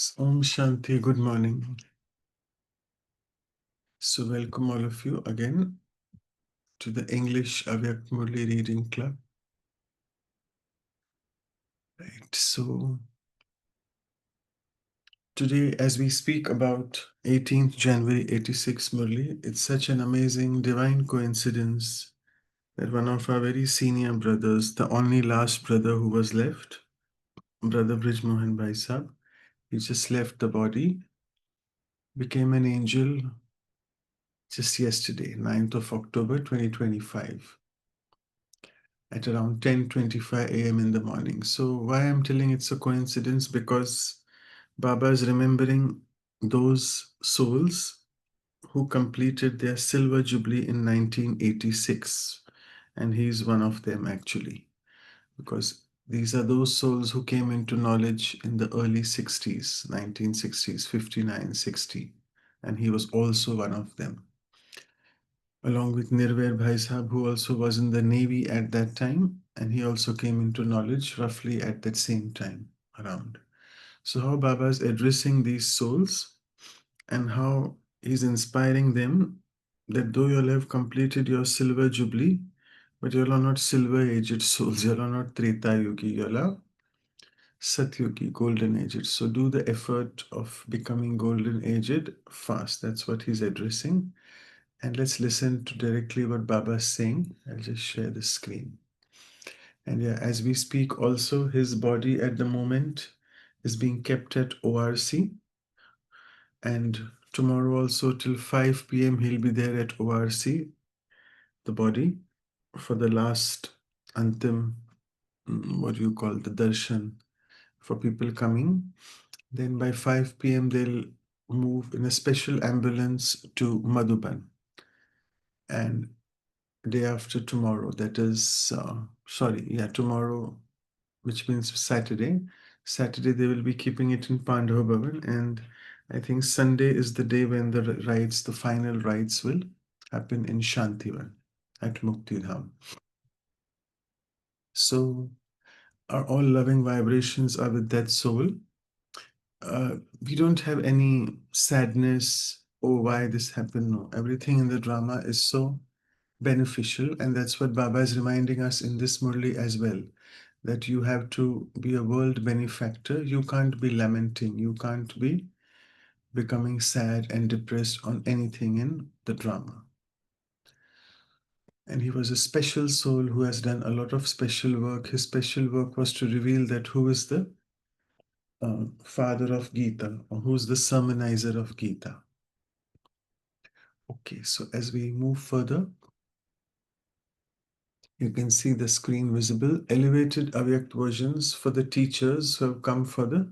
Om Shanti, good morning. So, welcome all of you again to the English Avyak Murli Reading Club. Right, so today, as we speak about 18th January 86 Murli, it's such an amazing divine coincidence that one of our very senior brothers, the only last brother who was left, Brother Brij Mohan Bhai Sahab, he just left the body, became an angel just yesterday, 9th of October 2025. At around 10:25 a.m. in the morning. So why I'm telling it's a coincidence? Because Baba is remembering those souls who completed their silver jubilee in 1986. And he's one of them actually, because these are those souls who came into knowledge in the early 60s, 1960s, 59, 60. And he was also one of them, along with Nirvair Bhai Sahab, who also was in the Navy at that time, and he also came into knowledge roughly at that same time around. So, how Baba is addressing these souls and how he's inspiring them that though you all have completed your silver jubilee, but you all are not silver aged souls, you all are not Treta Yugi, you all are Satyugi, golden aged. So, do the effort of becoming golden aged fast. That's what he's addressing. And let's listen to directly what Baba is saying. I'll just share the screen. And yeah, as we speak, also his body at the moment is being kept at ORC. And tomorrow also till 5 p.m. he'll be there at ORC, the body, for the last Antim, what do you call the darshan for people coming. Then by 5 p.m. they'll move in a special ambulance to Madhuban. And day after tomorrow, that is, tomorrow, which means Saturday. Saturday, they will be keeping it in Pandava Bhavan. And I think Sunday is the day when the rites, the final rites will happen in Shantivan at Muktidham. So, our all loving vibrations are with that soul. We don't have any sadness or why this happened. No, everything in the drama is so beneficial, and that's what Baba is reminding us in this Murli as well, that you have to be a world benefactor. You can't be lamenting, you can't be becoming sad and depressed on anything in the drama. And he was a special soul who has done a lot of special work. His special work was to reveal that who is the father of Gita, or who's the sermonizer of Gita. Okay, so as we move further, you can see the screen visible, elevated Avyakt versions for the teachers who have come for the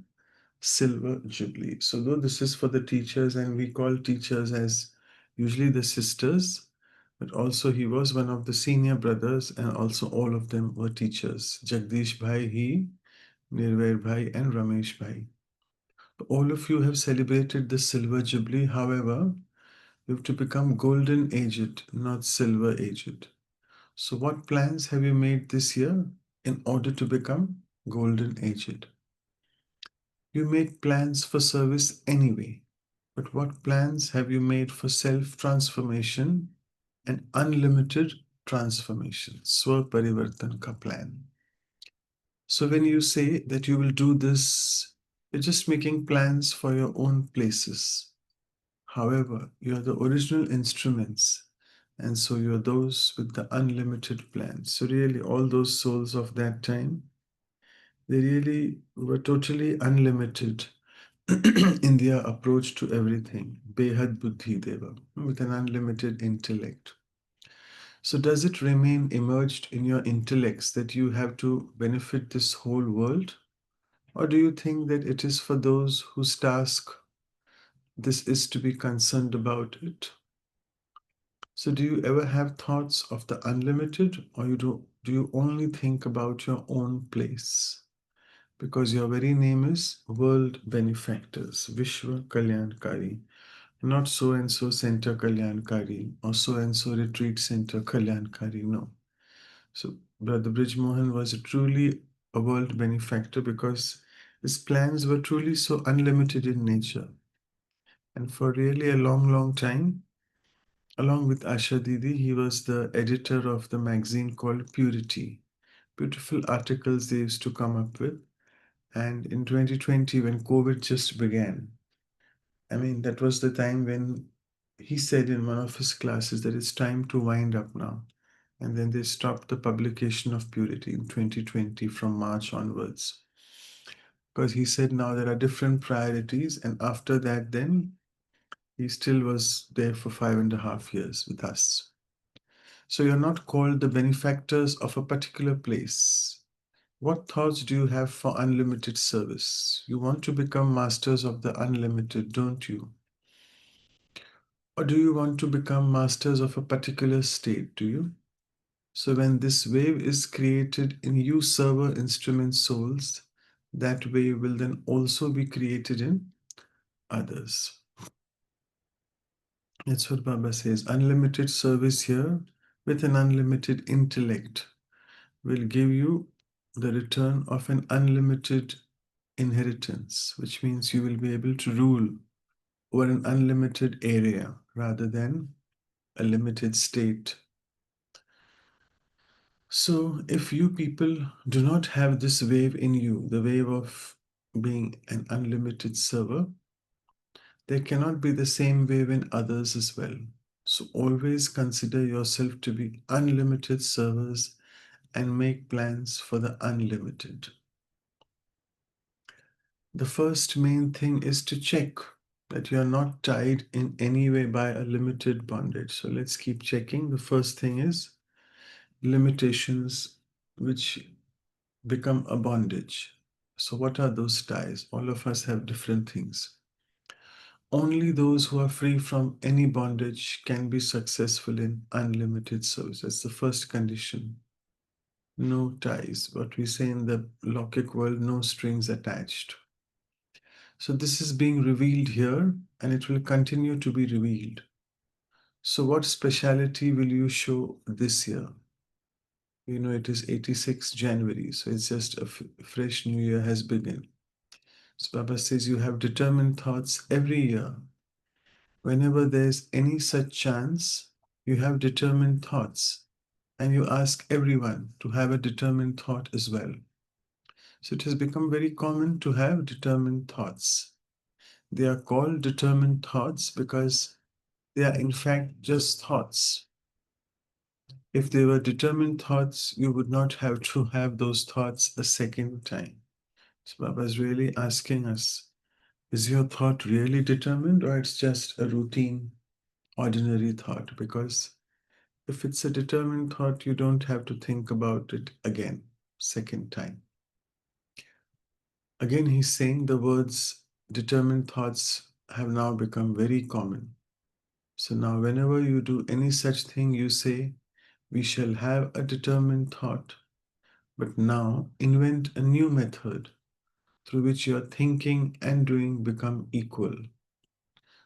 Silver Jubilee. So though this is for the teachers, and we call teachers as usually the sisters, but also he was one of the senior brothers, and also all of them were teachers. Jagdish Bhai, he, Nirvair Bhai, and Ramesh Bhai. All of you have celebrated the Silver Jubilee. However, you have to become golden aged, not silver aged. So, what plans have you made this year in order to become golden aged? You make plans for service anyway, but what plans have you made for self transformation and unlimited transformation? Swa Parivartan ka plan. So, when you say that you will do this, you're just making plans for your own places. However, you are the original instruments. And so you're those with the unlimited plans. So, really, all those souls of that time, they really were totally unlimited in their approach to everything. Behad Buddhi Deva, with an unlimited intellect. So, does it remain emerged in your intellects that you have to benefit this whole world? Or do you think that it is for those whose task this is to be concerned about it? So, do you ever have thoughts of the unlimited, or do you only think about your own place? Because your very name is World Benefactors, Vishwa Kalyankari, not so and so Center Kalyankari or so and so Retreat Center Kalyankari. No. So, Brother Brij Mohan was truly a world benefactor because His plans were truly so unlimited in nature. And for really a long, long time, along with Asha Didi, he was the editor of the magazine called Purity. Beautiful articles they used to come up with. And in 2020, when COVID just began, I mean, that was the time when he said in one of his classes that it's time to wind up now. And then they stopped the publication of Purity in 2020 from March onwards. Because he said now there are different priorities. And after that, then he still was there for 5.5 years with us. So you're not called the benefactors of a particular place. What thoughts do you have for unlimited service? You want to become masters of the unlimited, don't you? Or do you want to become masters of a particular state? Do you? So when this wave is created in you server instrument souls, that wave will then also be created in others. That's what Baba says. Unlimited service here with an unlimited intellect will give you the return of an unlimited inheritance, which means you will be able to rule over an unlimited area rather than a limited state. So, if you people do not have this wave in you, the wave of being an unlimited server, there cannot be the same wave in others as well. So, always consider yourself to be unlimited servers and make plans for the unlimited. The first main thing is to check that you are not tied in any way by a limited bondage. So, let's keep checking. The first thing is limitations which become a bondage. So, what are those ties? All of us have different things. Only those who are free from any bondage can be successful in unlimited service. That's the first condition. No ties. What we say in the Lokik world, no strings attached. So, this is being revealed here and it will continue to be revealed. So, what speciality will you show this year? You know, it is 86 January, so it's just a fresh new year has begun. So Baba says you have determined thoughts every year. Whenever there's any such chance, you have determined thoughts. And you ask everyone to have a determined thought as well. So it has become very common to have determined thoughts. They are called determined thoughts because they are in fact just thoughts. If they were determined thoughts, you would not have to have those thoughts a second time. So Baba is really asking us, is your thought really determined or it's just a routine, ordinary thought? Because if it's a determined thought, you don't have to think about it again, second time. Again, he's saying the words determined thoughts have now become very common. So now, whenever you do any such thing, you say, we shall have a determined thought. But now, invent a new method through which your thinking and doing become equal.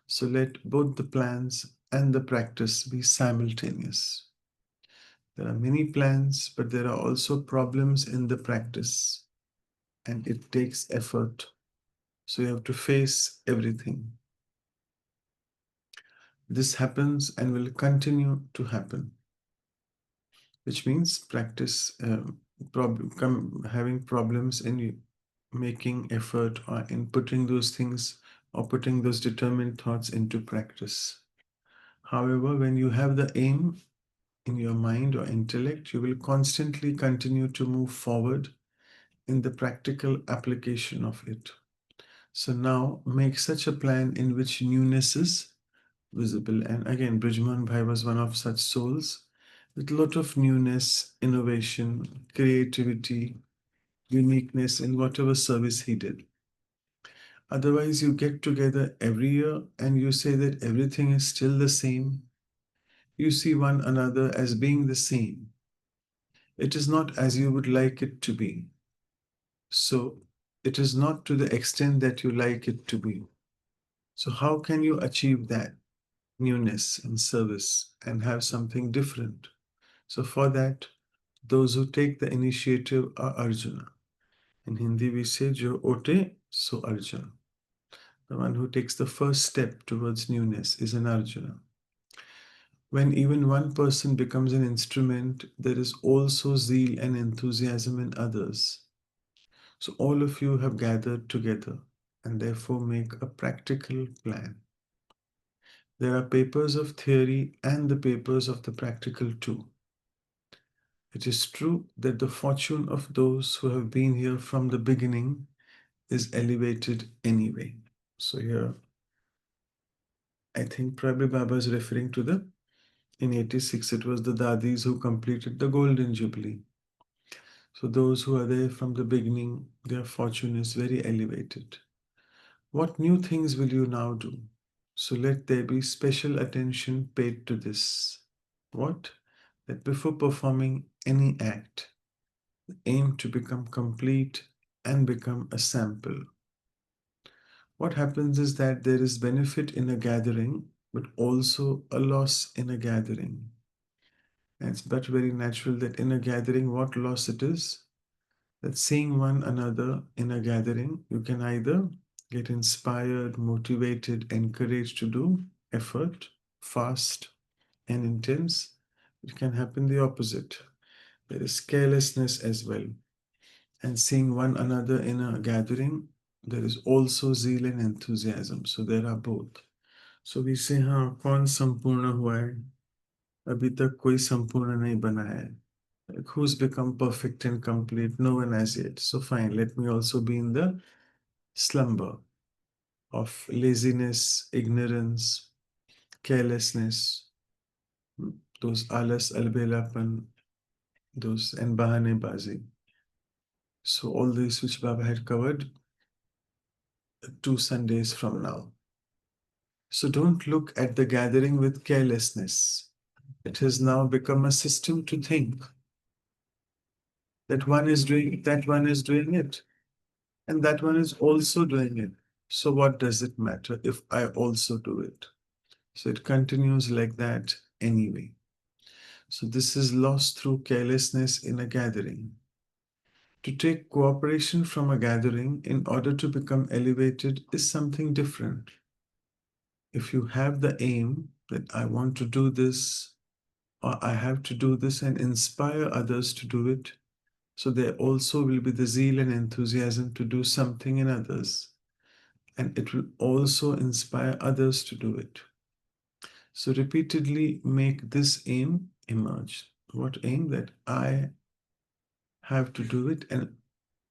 So let both the plans and the practice be simultaneous. There are many plans, but there are also problems in the practice, and it takes effort. So you have to face everything. This happens and will continue to happen, which means practice having problems in making effort or in putting those things or putting those determined thoughts into practice. However, when you have the aim in your mind or intellect, you will constantly continue to move forward in the practical application of it. So now make such a plan in which newness is visible. And again, Brijman Bhai was one of such souls with a lot of newness, innovation, creativity, uniqueness in whatever service he did. Otherwise, you get together every year and you say that everything is still the same. You see one another as being the same. It is not as you would like it to be. So it is not to the extent that you like it to be. So how can you achieve that newness and service and have something different? So for that, those who take the initiative are Arjuna. In Hindi, we say, Jo ote, so Arjuna. The one who takes the first step towards newness is an Arjuna. When even one person becomes an instrument, there is also zeal and enthusiasm in others. So all of you have gathered together and therefore make a practical plan. There are papers of theory and the papers of the practical too. It is true that the fortune of those who have been here from the beginning is elevated anyway. So here, I think probably Baba is referring to in 86, it was the Dadis who completed the Golden Jubilee. So those who are there from the beginning, their fortune is very elevated. What new things will you now do? So let there be special attention paid to this. What? That before performing any act, aim to become complete and become a sample. What happens is that there is benefit in a gathering, but also a loss in a gathering. And it's but very natural that in a gathering, what loss it is? That seeing one another in a gathering, you can either get inspired, motivated, encouraged to do effort, fast, and intense. It can happen the opposite. There is carelessness as well. And seeing one another in a gathering, there is also zeal and enthusiasm. So there are both. So we say, हाँ कौन संपूर्ण हुआ है अभी तक कोई संपूर्ण नहीं बना है. Like, who's become perfect and complete? No one as yet. So fine, let me also be in the slumber of laziness, ignorance, carelessness, those alas albelapan, those and bahane bazi. So all this which Baba had covered 2 Sundays from now. So don't look at the gathering with carelessness. It has now become a system to think that one is doing it, that one is doing it, and that one is also doing it. So what does it matter if I also do it? So it continues like that anyway. So this is lost through carelessness in a gathering. To take cooperation from a gathering in order to become elevated is something different. If you have the aim that I want to do this or I have to do this and inspire others to do it, so there also will be the zeal and enthusiasm to do something in others. And it will also inspire others to do it. So repeatedly make this aim emerge. What aim? That I have to do it and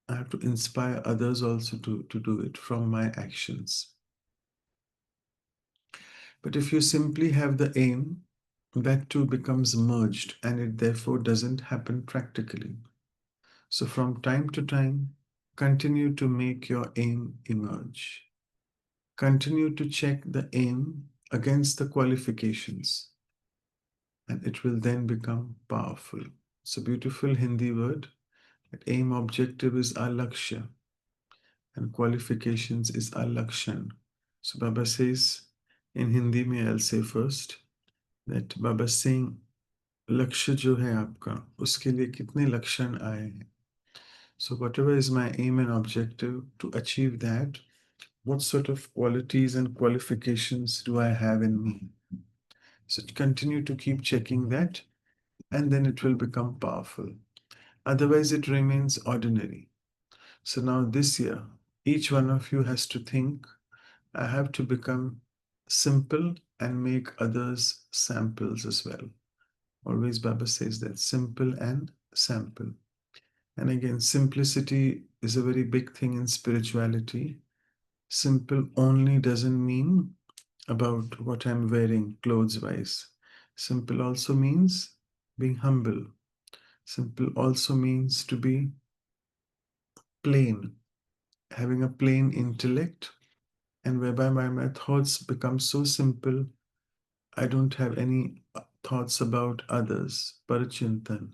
I have to inspire others also to do it from my actions. But if you simply have the aim, that too becomes merged and it therefore doesn't happen practically. So from time to time, continue to make your aim emerge. Continue to check the aim against the qualifications, and it will then become powerful. It's a beautiful Hindi word. That aim objective is our lakshya, and qualifications is our lakshan. So Baba says in Hindi, may I'll say first that Baba saying लक्ष्य जो है आपका उसके लिए कितने लक्षण आए हैं. So whatever is my aim and objective to achieve that, what sort of qualities and qualifications do I have in me? So continue to keep checking that, and then it will become powerful. Otherwise, it remains ordinary. So now this year, each one of you has to think, I have to become simple and make others samples as well. Always Baba says that simple and sample. And again, simplicity is a very big thing in spirituality. Simple only doesn't mean about what I'm wearing clothes wise. Simple also means being humble. Simple also means to be plain, having a plain intellect, and whereby my thoughts become so simple, I don't have any thoughts about others. Parachintan,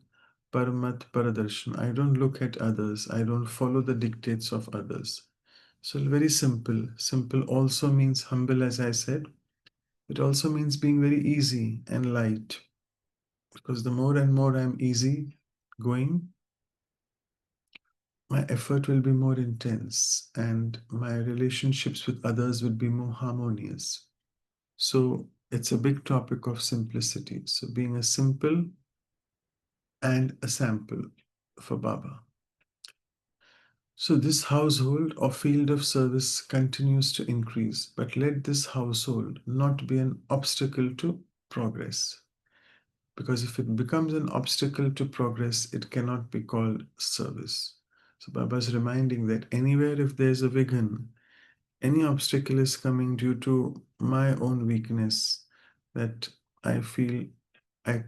Paramat Paradarshan. I don't look at others. I don't follow the dictates of others. So very simple. Simple also means humble, as I said. It also means being very easy and light. Because the more and more I'm easy going, my effort will be more intense and my relationships with others will be more harmonious. So it's a big topic of simplicity. So being a simple and a sample for Baba. So this household or field of service continues to increase, but let this household not be an obstacle to progress. Because if it becomes an obstacle to progress, it cannot be called service. So Baba is reminding that anywhere if there's a vegan, any obstacle is coming due to my own weakness, that I feel I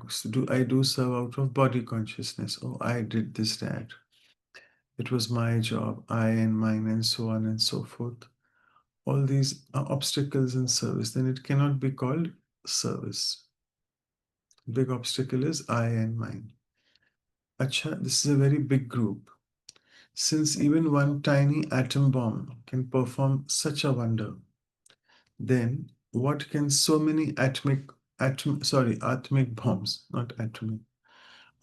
do serve out of body consciousness. Oh, I did this, that. It was my job, I and mine, and so on and so forth. All these are obstacles in service, then it cannot be called service. Big obstacle is I and mine. Acha, this is a very big group. Since even one tiny atom bomb can perform such a wonder, then what can so many atomic bombs, not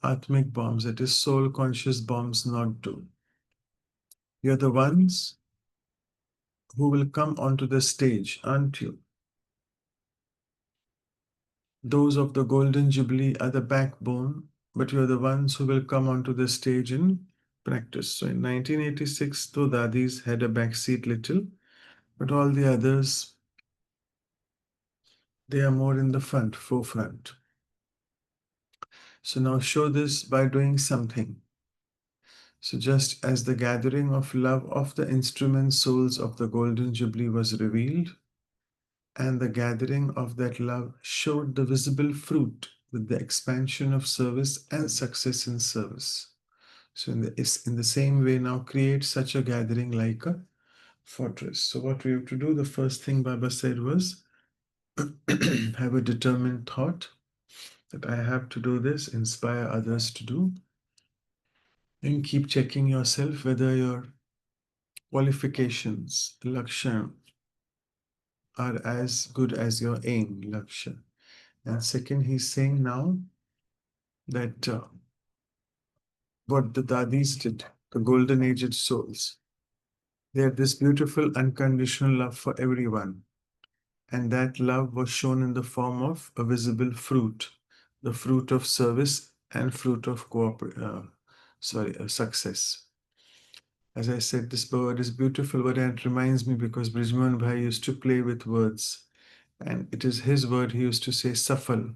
atomic bombs, that is soul conscious bombs, not do? You're the ones who will come onto the stage, aren't you? Those of the Golden Jubilee are the backbone, but you're the ones who will come onto the stage in practice. So in 1986, though Dadis had a backseat little, but all the others, they are more in the forefront. So now show this by doing something. So just as the gathering of love of the instrument souls of the Golden Jubilee was revealed, and the gathering of that love showed the visible fruit with the expansion of service and success in service. So in the same way, now create such a gathering like a fortress. So what we have to do, the first thing Baba said was have a determined thought that I have to do this, inspire others to do, and keep checking yourself whether your qualifications, lakshya, are as good as your aim, lakshya. And second, he's saying now that what the Dadis did, the golden aged souls, they had this beautiful unconditional love for everyone. And that love was shown in the form of a visible fruit, the fruit of service and fruit of success. As I said, this word is beautiful, but it reminds me because Brijman Bhai used to play with words. And it is his word, he used to say safal.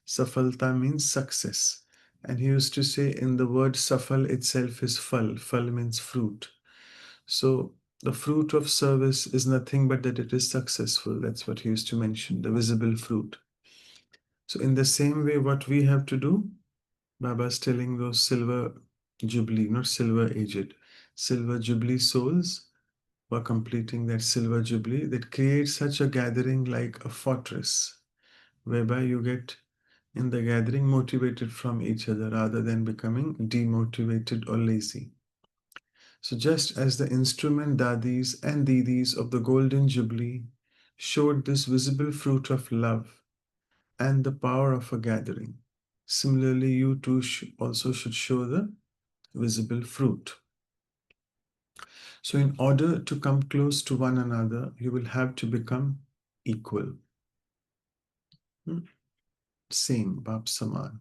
Safalta means success. And he used to say in the word safal itself is fal. Fal means fruit. So the fruit of service is nothing but that it is successful. That's what he used to mention, the visible fruit. So in the same way, what we have to do, Baba is telling those silver jubilee, not silver aged, silver jubilee souls who are completing that silver jubilee, that creates such a gathering like a fortress, whereby you get in the gathering motivated from each other rather than becoming demotivated or lazy. So just as the instrument dadis and didis of the Golden Jubilee showed this visible fruit of love and the power of a gathering, similarly you too also should show the visible fruit. So in order to come close to one another, you will have to become equal. Same, Bab Saman.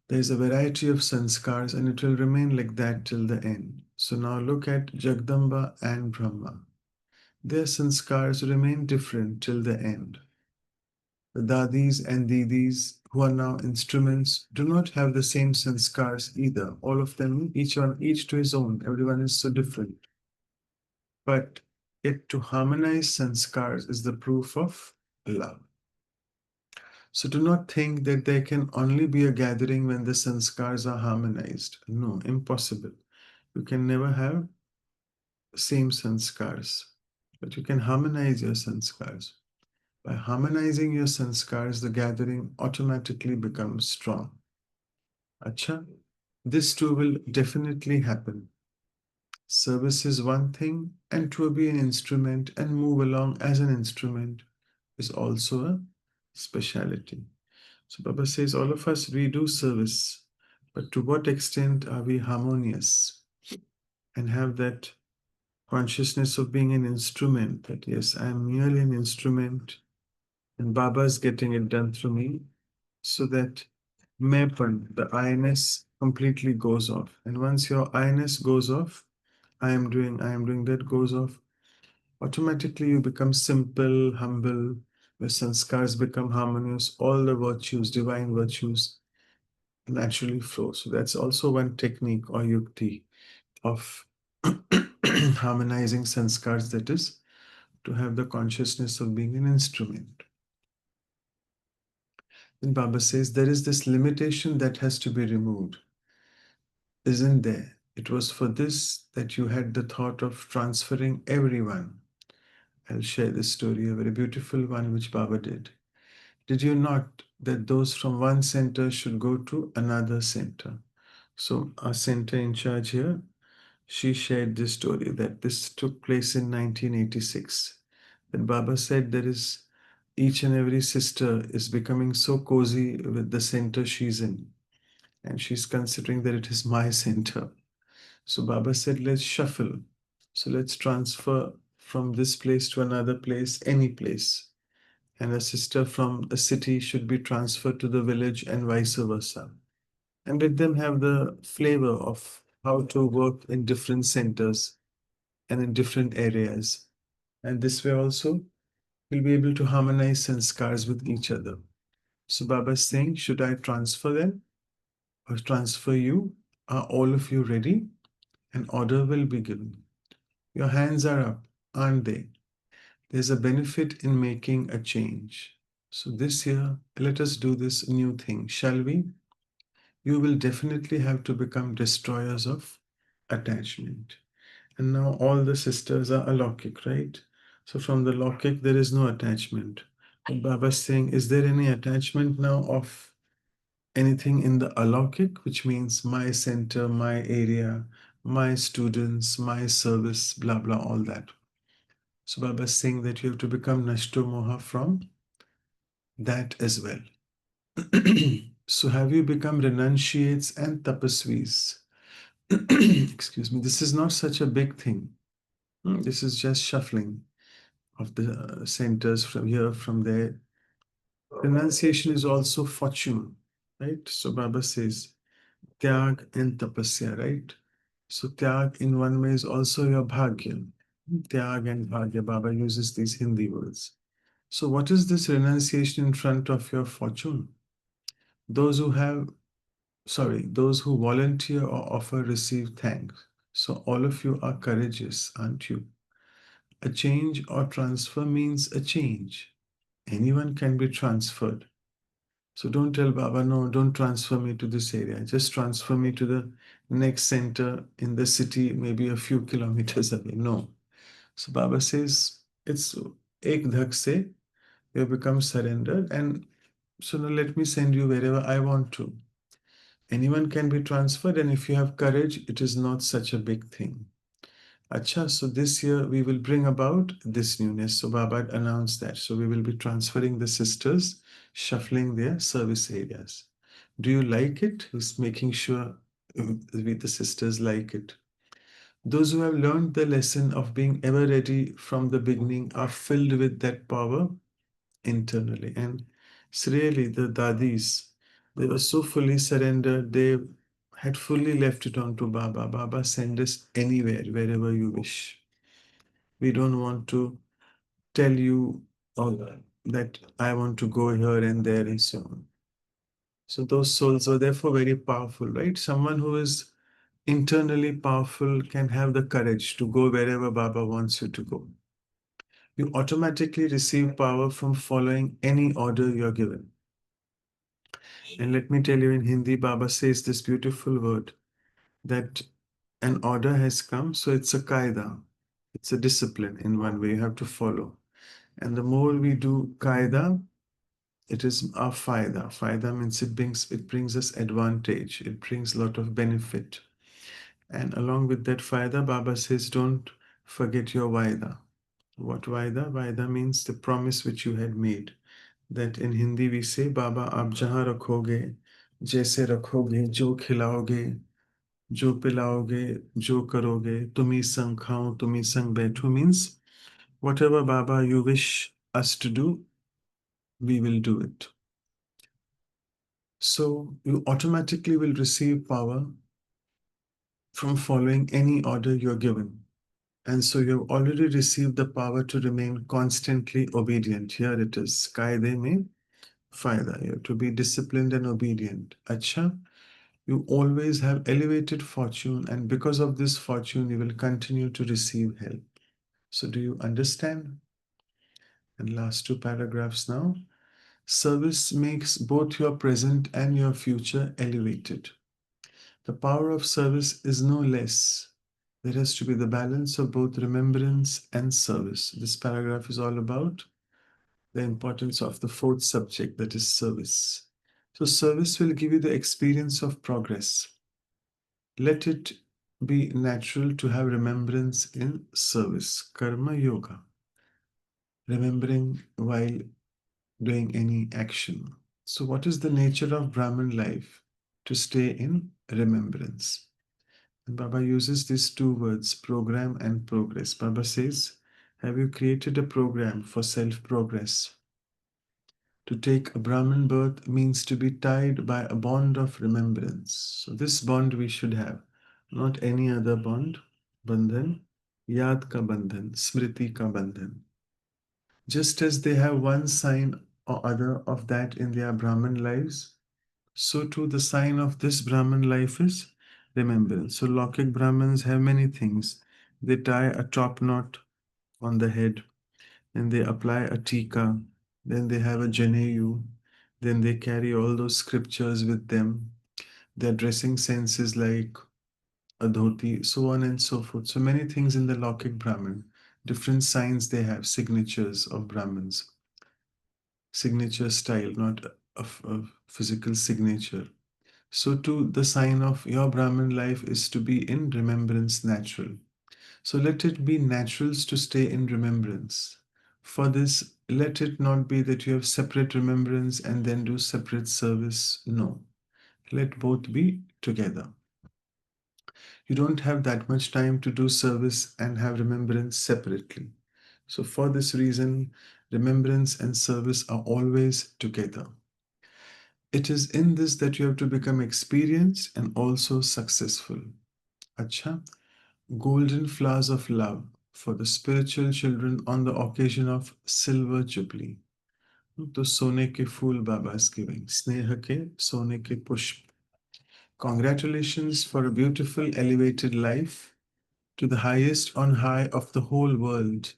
There is a variety of sanskars and it will remain like that till the end. So now look at Jagdamba and Brahma. Their sanskars remain different till the end. The dadis and didis, who are now instruments, do not have the same sanskars either. All of them, each to his own. Everyone is so different. But yet to harmonize sanskars is the proof of love. So do not think that there can only be a gathering when the sanskars are harmonized. No, impossible. You can never have same sanskars, but you can harmonize your sanskars. By harmonizing your sanskars, the gathering automatically becomes strong. Acha, this too will definitely happen. Service is one thing, and to be an instrument and move along as an instrument is also a speciality. So Baba says all of us, we do service, but to what extent are we harmonious? and have that consciousness of being an instrument, that yes, I am merely an instrument and Baba is getting it done through me, so that Mepan, the I-ness completely goes off. And once your I-ness goes off, I am doing, that goes off, automatically you become simple, humble, your sanskars become harmonious, all the virtues, divine virtues, naturally flow. So that's also one technique or yukti of harmonizing sanskars, that is, to have the consciousness of being an instrument. Then Baba says there is this limitation that has to be removed, isn't there? It was for this that you had the thought of transferring everyone. I'll share this story, a very beautiful one which Baba did. Did you not that those from one center should go to another center? So our center in charge here, she shared this story that this took place in 1986. That Baba said there is each and every sister is becoming so cozy with the center she's in, and she's considering that it is my center. So Baba said, let's shuffle. So let's transfer from this place to another place, any place. And a sister from a city should be transferred to the village and vice versa. And let them have the flavor of how to work in different centers and in different areas. And this way also, we'll be able to harmonize sanskars with each other. So Baba is saying, should I transfer them or transfer you? Are all of you ready? An order will be given. Your hands are up, aren't they? There's a benefit in making a change. So this year, let us do this new thing, shall we? You will definitely have to become destroyers of attachment. And now all the sisters are alokik, right? So from the lokik, there is no attachment. But Baba is saying, is there any attachment now of anything in the alokik, which means my center, my area, my students, my service, blah, blah, all that. So Baba is saying that you have to become Nashto Moha from that as well. So have you become renunciates and tapasvis? Excuse me, this is not such a big thing. This is just shuffling of the centers from here, from there. Renunciation is also fortune, right? So Baba says, Tyag and tapasya, right? So Tyag in one way is also your bhagya. Tyag and bhagya, Baba uses these Hindi words. So what is this renunciation in front of your fortune? Those who have, those who volunteer or offer receive thanks. So all of you are courageous, aren't you? A change or transfer means a change. Anyone can be transferred. So don't tell Baba, no, don't transfer me to this area. Just transfer me to the next center in the city, maybe a few kilometers away. No. So Baba says, it's ek dhak se, you become surrendered. And so now let me send you wherever I want to. Anyone can be transferred. And if you have courage, it is not such a big thing. Acha, so this year we will bring about this newness. So Baba announced that. So we will be transferring the sisters, shuffling their service areas. Do you like it? He's making sure the sisters like it. Those who have learned the lesson of being ever ready from the beginning are filled with that power internally. And it's really the dadis, they were so fully surrendered, they had fully left it on to Baba. Baba, send us anywhere, wherever you wish. We don't want to tell you all that I want to go here and there and so on. So those souls are therefore very powerful, right? Someone who is internally powerful can have the courage to go wherever Baba wants you to go. You automatically receive power from following any order you're given. And let me tell you, in Hindi, Baba says this beautiful word that an order has come, so it's a kaida. It's a discipline in one way you have to follow. And the more we do kaida, it is our faida. Faida means it brings us advantage. It brings a lot of benefit. And along with that faida, Baba says, don't forget your vaida. What vaida? Vaida means the promise which you had made. That in Hindi we say, Baba, aap jahan rakhoge, jaise rakhoge, jo khilaoge, जो पिलाओगे, जो करोगे, तुम्ही संग खाऊं, तुम्ही संग बैठूं means whatever Baba you wish us to do, we will do it. So you automatically will receive power from following any order you're given. And so you've already received the power to remain constantly obedient. Here it is. Kaide mein fayda. You have to be disciplined and obedient. Acha, you always have elevated fortune, and because of this fortune, you will continue to receive help. So, do you understand? And last two paragraphs now. Service makes both your present and your future elevated. The power of service is no less. There has to be the balance of both remembrance and service. This paragraph is all about the importance of the fourth subject, that is service. So, service will give you the experience of progress. Let it be natural to have remembrance in service. Karma yoga. Remembering while doing any action. So, what is the nature of Brahman life? To stay in remembrance. And Baba uses these two words, program and progress. Baba says, have you created a program for self progress? To take a Brahman birth means to be tied by a bond of remembrance. So, this bond we should have, not any other bond. Bandhan, Yad ka bandhan, Smriti ka bandhan. Just as they have one sign or other of that in their Brahman lives, so too the sign of this Brahman life is remembrance. So Lokik Brahmins have many things. They tie a top knot on the head, then they apply a tika, then they have a janeyu, then they carry all those scriptures with them. Their dressing sense is like a dhoti, so on and so forth. So many things in the Lokik Brahmin, different signs they have, signatures of Brahmins, signature style, not a physical signature. So too, the sign of your Brahmin life is to be in remembrance natural. So let it be natural to stay in remembrance. For this, let it not be that you have separate remembrance and then do separate service. No. Let both be together. You don't have that much time to do service and have remembrance separately. So, for this reason, remembrance and service are always together. It is in this that you have to become experienced and also successful. Acha, golden flowers of love for the spiritual children on the occasion of Silver Jubilee. तो सोने के फूल बाबा is giving, स्नेह के सोने के पुष्प. Congratulations for a beautiful elevated life to the highest on high of the whole world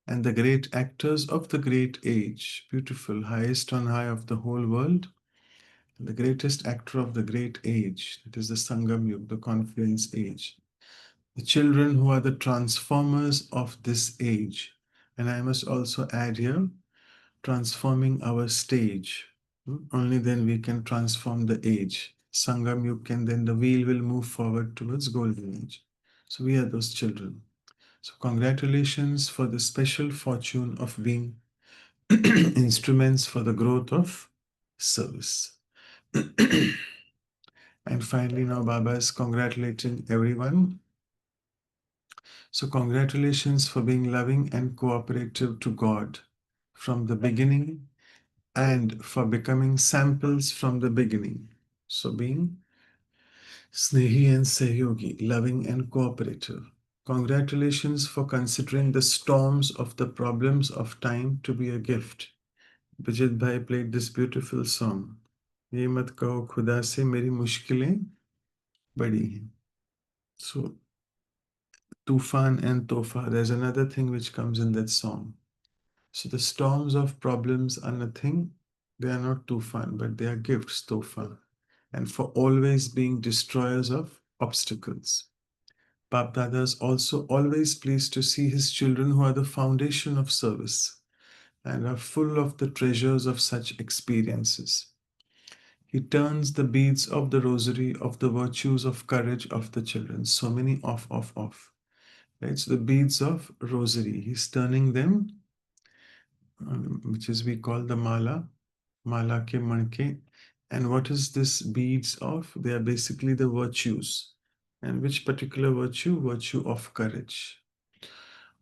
and the great actors of the great age. Beautiful, highest on high of the whole world, the greatest actor of the great age. It is the Sangam Yug, the confluence age. The children who are the transformers of this age. And I must also add here, transforming our stage. Only then we can transform the age. Sangam Yug can, then the wheel will move forward towards golden age. So we are those children. So congratulations for the special fortune of being instruments for the growth of service. And finally, now Baba is congratulating everyone. So congratulations for being loving and cooperative to God from the beginning and for becoming samples from the beginning. So being Snehi and Sehyogi, loving and cooperative. Congratulations for considering the storms of the problems of time to be a gift. Bijit Bhai played this beautiful song. ये मत कहो खुदा से मेरी मुश्किलें बड़ी हैं. So, Tufan and Tofa, there's another thing which comes in that song. So the storms of problems are nothing. They are not Tufan, but they are gifts, Tofa. And for always being destroyers of obstacles. Bap Dada is also always pleased to see his children who are the foundation of service and are full of the treasures of such experiences. He turns the beads of the rosary of the virtues of courage of the children. So many off. Right? So the beads of rosary, he's turning them, which is we call the mala ke manke. And what is this beads of? They are basically the virtues. And which particular virtue? Virtue of courage.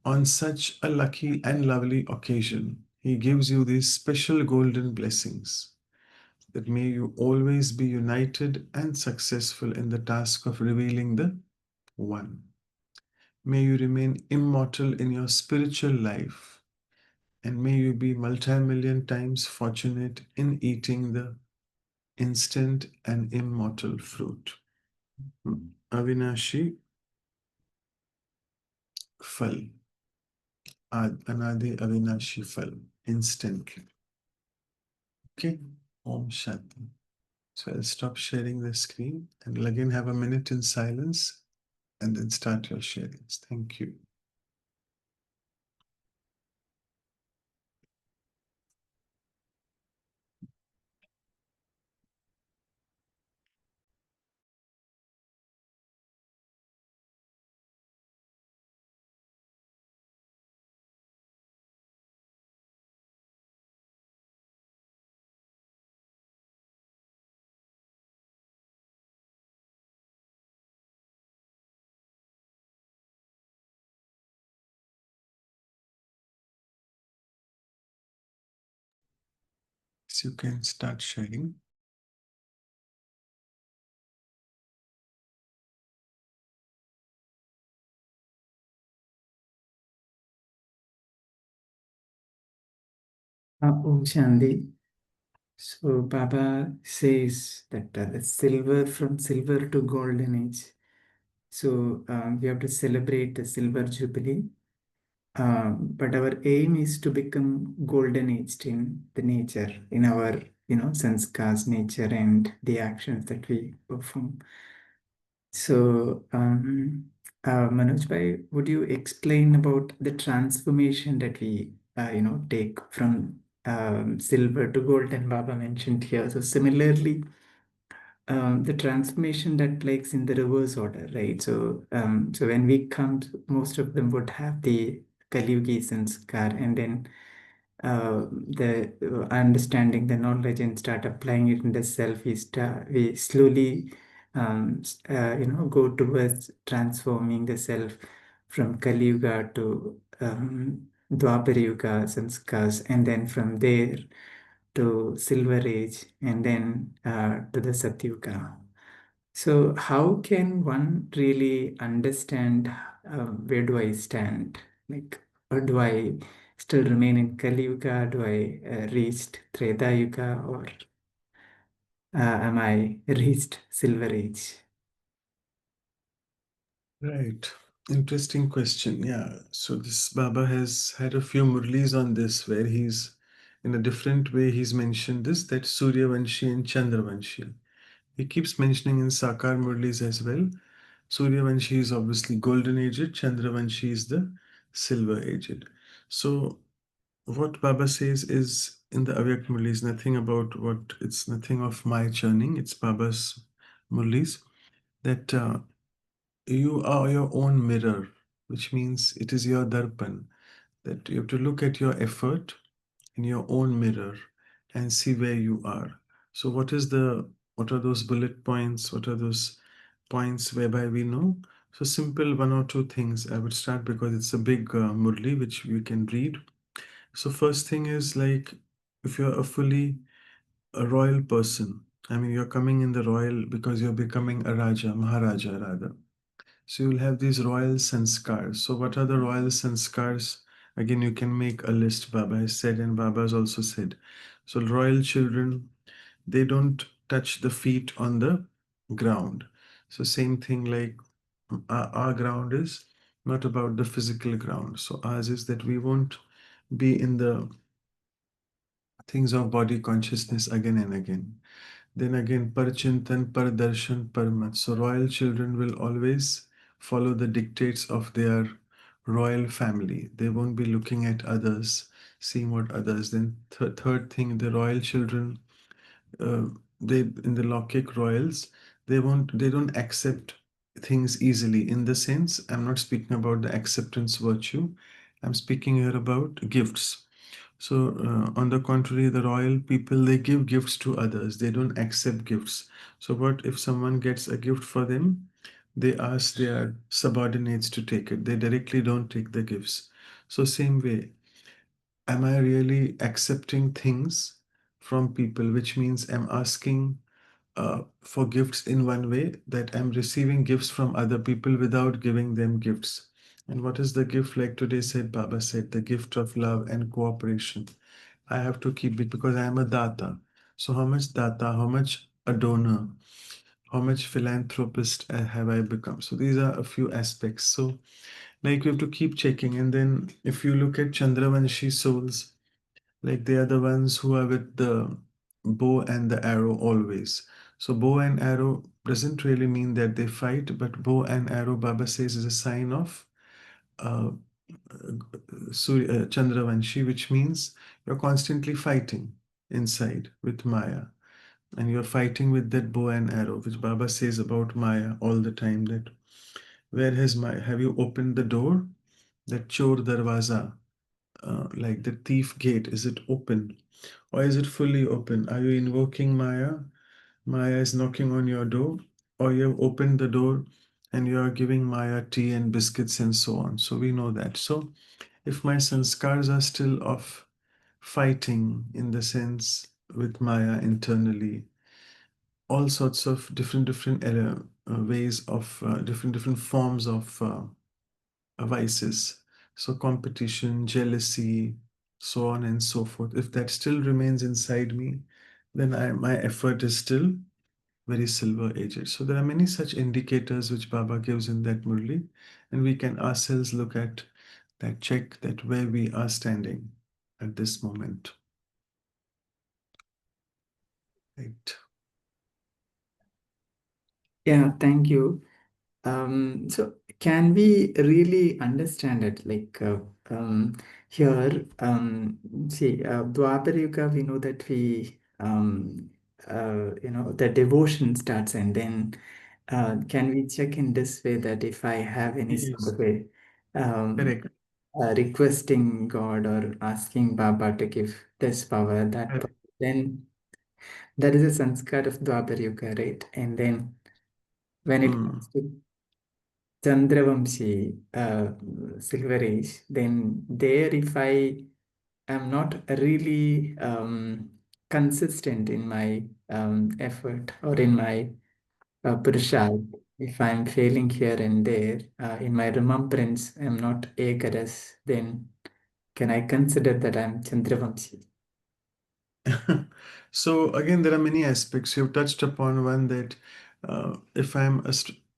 On such a lucky and lovely occasion, he gives you these special golden blessings, that may you always be united and successful in the task of revealing the One. May you remain immortal in your spiritual life, and may you be multi-million times fortunate in eating the instant and immortal fruit. Avinashi Fal. Anadi Avinashi Fal. Instantly. Okay. Om Shanti. So I'll stop sharing the screen and will again have a minute in silence and then start your sharings. Thank you. So you can start sharing. Om Shanti. So Baba says that the silver from silver to golden age. So we have to celebrate the silver jubilee. But our aim is to become golden aged in the nature, in our sanskars, nature, and the actions that we perform. So Manoj Bhai, would you explain about the transformation that we take from silver to gold, and Baba mentioned here? So similarly, the transformation that takes in the reverse order, right? So so when we come, most of them would have the Kali Yugi sanskar, and then the understanding the knowledge and start applying it in the self. We slowly go towards transforming the self from Kali Yuga to Dwapara Yuga sanskars, and then from there to Silver Age, and then to the Satyuga. So, how can one really understand where do I stand? Like, or do I still remain in Kali Yuga? Do I reached Treta Yuga, or am I reached Silver Age? Right. Interesting question. Yeah. So this Baba has had a few murlis on this where he's in a different way he's mentioned this, that Surya Vanshi and Chandra Vanshi. He keeps mentioning in Sakar Murlis as well. Surya Vanshi is obviously golden aged, Chandra Vanshi is the silver aged. So what Baba says is in the Avyak Murlis, nothing about what it's nothing of my churning, it's Baba's Murlis, that you are your own mirror, which means it is your darpan, that you have to look at your effort in your own mirror and see where you are. So what are those bullet points? What are those points whereby we know? So simple one or two things I would start, because it's a big murli which we can read. So first thing is, like, if you're a royal person, I mean, you're coming in the royal because you're becoming a Raja, Maharaja rather. So you'll have these royal sanskars. So what are the royal sanskars? Again, you can make a list, Baba has said, and Baba has also said. So royal children, they don't touch the feet on the ground. So same thing, like our ground is not about the physical ground. So ours is that we won't be in the things of body consciousness again and again. Then again, par chintan, par darshan, par mat. So royal children will always follow the dictates of their royal family. They won't be looking at others, seeing what others. Then third thing, the royal children, uh, they in the Lokik royals, they don't accept things easily. In the sense, I'm not speaking about the acceptance virtue. I'm speaking here about gifts. So, on the contrary, the royal people, they give gifts to others. They don't accept gifts. So, what if someone gets a gift for them? they ask their subordinates to take it. They directly don't take the gifts. So, same way, am I really accepting things from people, which means I'm asking for gifts in one way, that I'm receiving gifts from other people without giving them gifts. And what is the gift? Like today said, Baba said, the gift of love and cooperation. I have to keep it because I am a data. So how much data, how much a donor, how much philanthropist have I become? So these are a few aspects. So like we have to keep checking. And then if you look at Chandravanshi souls, like they are the ones who are with the bow and the arrow always. So bow and arrow doesn't really mean that they fight, but bow and arrow, Baba says, is a sign of uh, Chandravanshi, which means you're constantly fighting inside with Maya. And you're fighting with that bow and arrow, which Baba says about Maya all the time, that where has Maya? Have you opened the door? That Chor Darwaza, like the thief gate, is it open? Or is it fully open? Are you invoking Maya? Maya is knocking on your door, or you have opened the door and you are giving Maya tea and biscuits and so on. So we know that. So if my sanskars are still of fighting in the sense with Maya internally, all sorts of different ways of different forms of vices. So competition, jealousy, so on and so forth. If that still remains inside me, then my effort is still very silver aged. So there are many such indicators which Baba gives in that Murli, and we can ourselves look at that, check that where we are standing at this moment. Right. Yeah, thank you. So can we really understand it? Like here, see, Dwapara Yuga, we know that the devotion starts, and then can we check in this way that if I have any sort Yes, of a um, correct. requesting God or asking Baba to give this power, that power, Correct. then that is a sanskar of Dwapara Yuga, right? And then when it Hmm. comes to Chandravamshi, Silver Age, then there if I am not really consistent in my effort or in my purusharth, if I'm failing here and there, in my remembrance, I'm not Ekaras, then can I consider that I'm Chandravamshi? So again, there are many aspects. You've touched upon one that if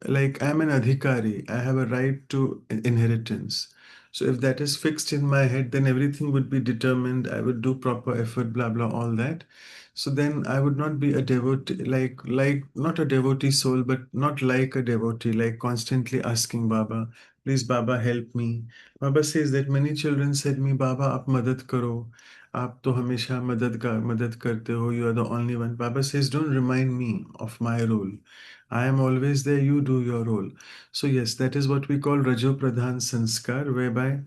like I'm an adhikari, I have a right to inheritance. So if that is fixed in my head, then everything would be determined. I would do proper effort, blah blah, all that. So then I would not be a devotee, like not a devotee soul, but not like a devotee, like constantly asking Baba, please Baba help me. Baba says that many children said me, Baba, आप मदद करो. आप तो हमेशा मदद करते हो. You are the only one. Baba says, don't remind me of my role. I am always there. You do your role. So yes, that is what we call Rajo Pradhan Sanskar, whereby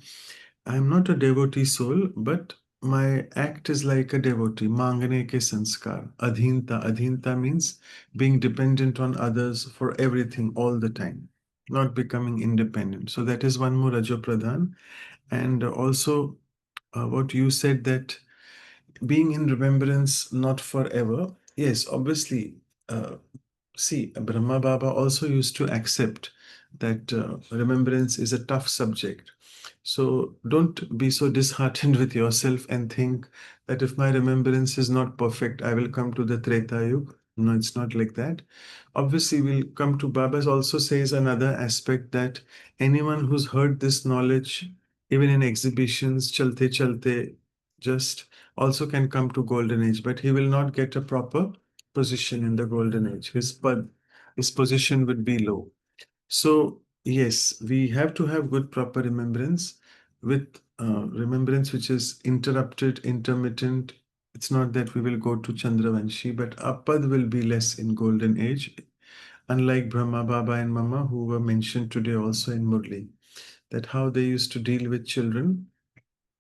I am not a devotee soul, but my act is like a devotee. Mangane ke sanskar. Adhinta. Adhinta means being dependent on others for everything all the time, not becoming independent. So that is one more Rajo Pradhan. And also what you said, that being in remembrance not forever. Yes, obviously. See, Brahma Baba also used to accept that remembrance is a tough subject. So don't be so disheartened with yourself and think that if my remembrance is not perfect, I will come to the Treta Yuga. No, it's not like that. Obviously, we'll come to Baba's also says another aspect, that anyone who's heard this knowledge, even in exhibitions, chalte chalte, just also can come to golden age, but he will not get a proper position in the golden age. His position would be low. So yes, we have to have good proper remembrance. With remembrance which is interrupted, intermittent, it's not that we will go to Chandravanshi, but our pad will be less in golden age, unlike Brahma Baba and Mama, who were mentioned today also in Murli, that how they used to deal with children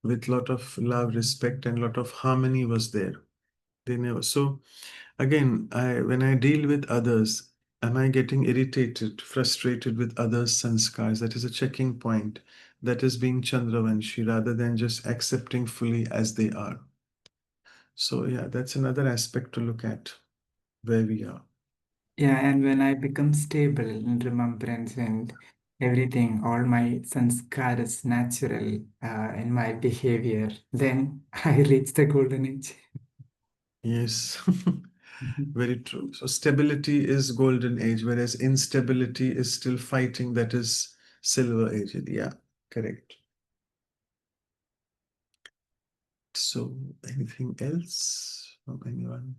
with lot of love, respect, and lot of harmony was there. They never. So again, I when I deal with others, Am I getting irritated, frustrated with others' sanskars? That is a checking point. That is being Chandravanshi rather than just accepting fully as they are. So, yeah, that's another aspect to look at where we are. Yeah, and when I become stable in remembrance and everything, all my sanskar is natural in my behavior, then I reach the golden age. Yes, very true. So, stability is golden age, whereas instability is still fighting. That is silver age. Yeah, correct. So, anything else from anyone?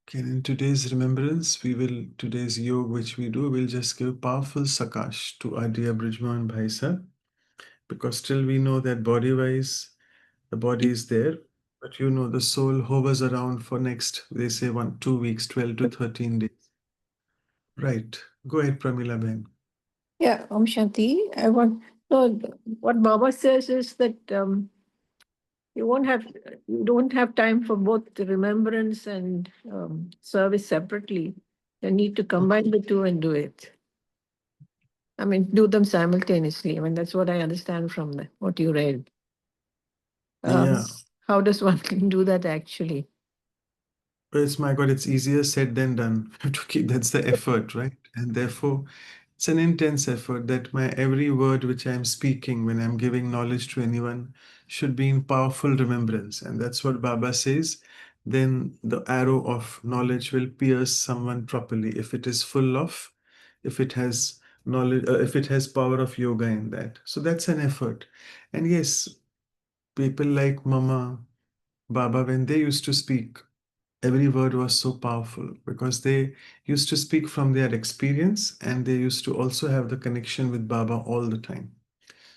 Okay, in today's remembrance, today's yoga, which we do, we'll just give powerful sakash to our dear Brijman Bhai sir, because still we know that body-wise, the body is there, but the soul hovers around for next, they say 2 weeks, 12 to 13 days. Right. Go ahead, Pramila Ben. Yeah, Om Shanti. No, what Baba says is that you won't have, you don't have time for both the remembrance and service separately. You need to combine the two and do it. I mean, do them simultaneously. I mean, that's what I understand from what you read. Um, Yeah. how does one do that actually? It's my God, it's easier said than done. We have to keep that's the effort, right? And therefore, it's an intense effort that my every word which I'm speaking when I'm giving knowledge to anyone should be in powerful remembrance. And that's what Baba says. Then the arrow of knowledge will pierce someone properly if it is full of, if it has knowledge, if it has power of yoga in that. So that's an effort. And yes, people like Mama, Baba, when they used to speak, every word was so powerful because they used to speak from their experience and they used to also have the connection with Baba all the time.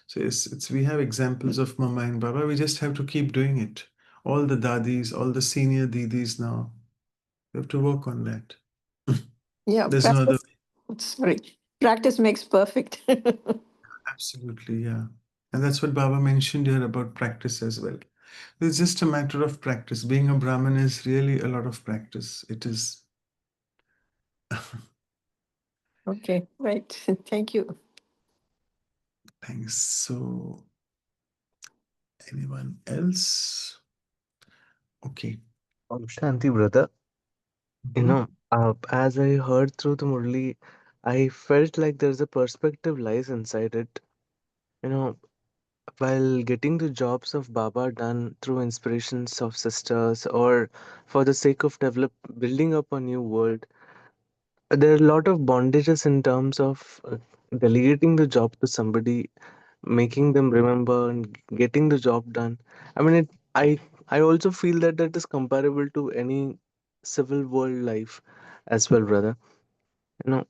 So it's we have examples of Mama and Baba. We just have to keep doing it. All the dadis, all the senior didis now, we have to work on that. Yeah, There's no other practice. way. Sorry, practice makes perfect. Absolutely, yeah. And that's what Baba mentioned here about practice as well. It's just a matter of practice. Being a Brahmin is really a lot of practice. It is. Okay, right. Thank you. Thanks. So, anyone else? Okay. Shanti, brother. Mhm. As I heard through the Murli, I felt like there's a perspective lies inside it. You know, while getting the jobs of Baba done through inspirations of sisters or for the sake of building up a new world, there are a lot of bondages in terms of delegating the job to somebody, making them remember and getting the job done. I mean, I also feel that that is comparable to any civil world life as well, brother. You know,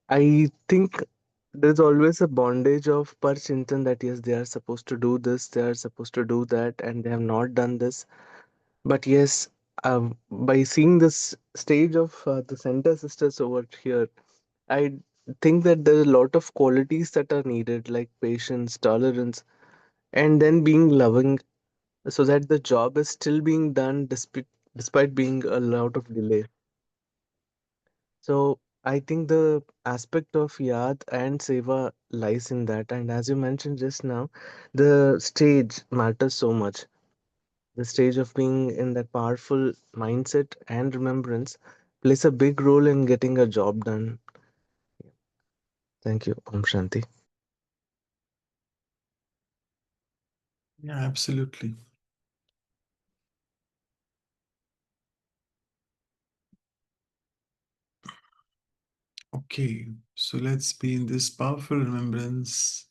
I think there's always a bondage of per chintan that yes, they are supposed to do this, they are supposed to do that, and they have not done this. But yes, by seeing this stage of the center sisters over here, I think that there are a lot of qualities that are needed, like patience, tolerance, and then being loving, so that the job is still being done despite being a lot of delay. So I think the aspect of Yad and Seva lies in that. And as you mentioned just now, the stage matters so much. The stage of being in that powerful mindset and remembrance plays a big role in getting a job done. Thank you, Om Shanti. Yeah, absolutely. Okay, so let's be in this powerful remembrance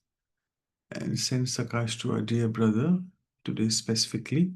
and send Sakash to our dear brother today specifically.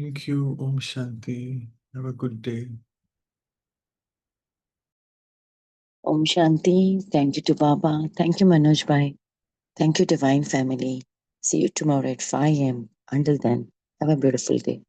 Thank you. Om Shanti. Have a good day. Om Shanti. Thank you to Baba. Thank you, Manoj Bhai. Thank you, Divine Family. See you tomorrow at 5 a.m. Until then, have a beautiful day.